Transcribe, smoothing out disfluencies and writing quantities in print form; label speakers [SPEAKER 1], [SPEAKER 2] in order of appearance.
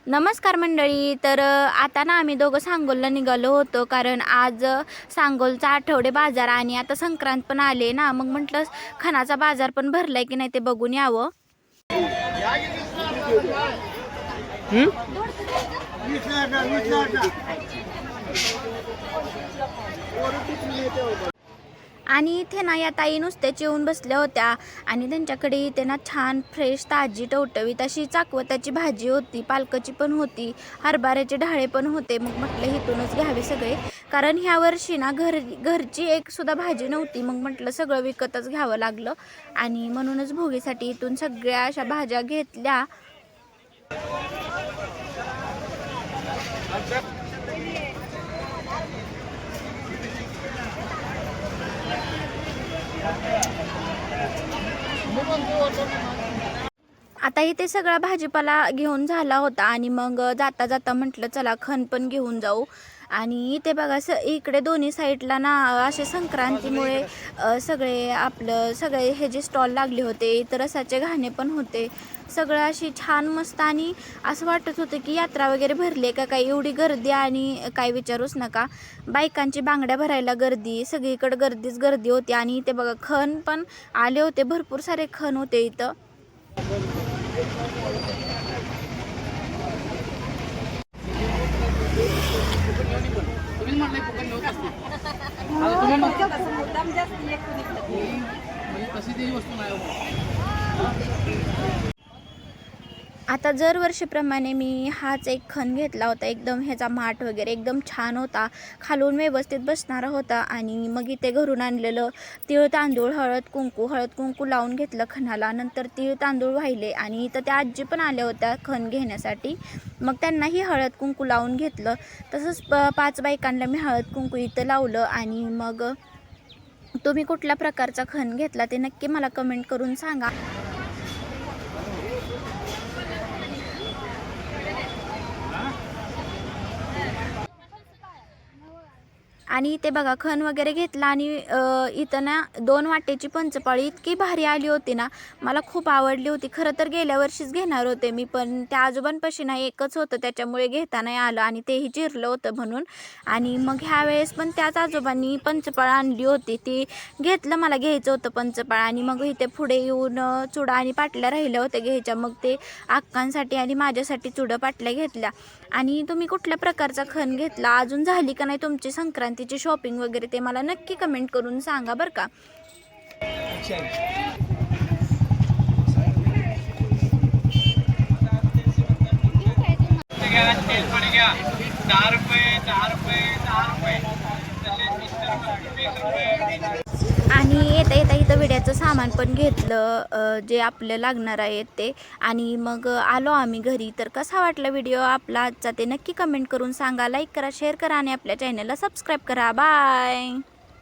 [SPEAKER 1] नमस्कार मंडळी. तर आता ना आम्ही दोघं सांगोलला निघालो होतो, कारण आज सांगोलचा आठवडे बाजार आणि आता संक्रांत पण आले ना, मग म्हटलं खणाचा बाजार पण भरलाय की नाही ते बघून यावं. आणि इथे ना या ताई नुसत्याच येऊन बसल्या होत्या आणि त्यांच्याकडे इथे ना छान फ्रेश ताजी टवटवीत अशी चाकवताची भाजी होती, पालकाची पण होती, हरभऱ्याचे ढाळे पण होते. मग म्हटलं इथूनच घ्यावे सगळे, कारण ह्या वर्षी ना घरची एक सुद्धा भाजी नव्हती. मग म्हटलं सगळं विकतच घ्यावं लागलं आणि म्हणूनच भोगीसाठी इथून सगळ्या अशा भाज्या घेतल्या. आता इथे सगळा भाजीपाला घेऊन झाला होता आणि मग जाता जाता म्हटलं चला खण पण घेऊन जाऊ. आणि इथे बघा इकडे दोन्ही साईडला ना असे संक्रांतीमुळे सगळे हे जे स्टॉल लागले होते, इतर रसाचे घाणे पण होते, सगळं अशी छान मस्त. आणि असं वाटत होतं की यात्रा वगैरे भरली का काय, एवढी गर्दी आणि काय विचारूच नका. बायकांची बांगड्या भरायला गर्दी, सगळीकडे गर्दीच गर्दी होती. आणि इथे बघा खण पण आले होते, भरपूर सारे खण होते इथं. आता दरवर्षीप्रमाणे मी हाच एक खण घेतला होता. एकदम ह्याचा माठ वगैरे एकदम छान होता, खालून व्यवस्थित बसणारा होता. आणि मग इथे घरून आणलेलं तीळ तांदूळ हळद कुंकू लावून घेतलं खणाला. नंतर तीळ तांदूळ वाहिले आणि इथं त्या आजी पण आल्या होत्या खण घेण्यासाठी, मग त्यांनाही हळद कुंकू लावून घेतलं. तसंच 5 बायकांना मी हळद कुंकू इथं लावलं. आणि मग तुम्ही कुठल्या प्रकारचा खण घेतला ते नक्की मला कमेंट करून सांगा. आणि इथे बघा खण वगैरे घेतला. आणि इथं ना 2 वाटेची पंचपाळी इतकी भारी आली होती ना, मला खूप आवडली होती. खरं तर गेल्या वर्षीच घेणार होते मी, पण त्या आजोबांपाशी ना एकच होतं, त्याच्यामुळे घेता नाही आलं आणि तेही चिरलं होतं म्हणून. आणि मग ह्या वेळेस पण त्याच आजोबांनी पंचपाळ आणली होती, ती घेतलं. मला घ्यायचं होतं पंचपाळ. आणि मग इथे पुढे येऊन चुडा आणि पाटल्या राहिल्या होत्या घ्यायच्या, मग ते अक्कांसाठी आणि माझ्यासाठी चुडं पाटल्या घेतल्या. आणि तुम्ही कुठल्या प्रकारचा खण घेतला, अजून झाली का नाही तुमची संक्रांतीची शॉपिंग वगैरे, ते मला नक्की कमेंट करून सांगा बरं का. आणि येता येता इथं विड्याचं सामान पण घेतलं, जे आपलं लागणार आहे ते. आणि मग आलो आम्ही घरी. तर कसा वाटला व्हिडिओ आपला आजचा ते नक्की कमेंट करून सांगा. लाईक करा, शेअर करा आणि आपल्या चॅनलला सबस्क्राईब करा. बाय.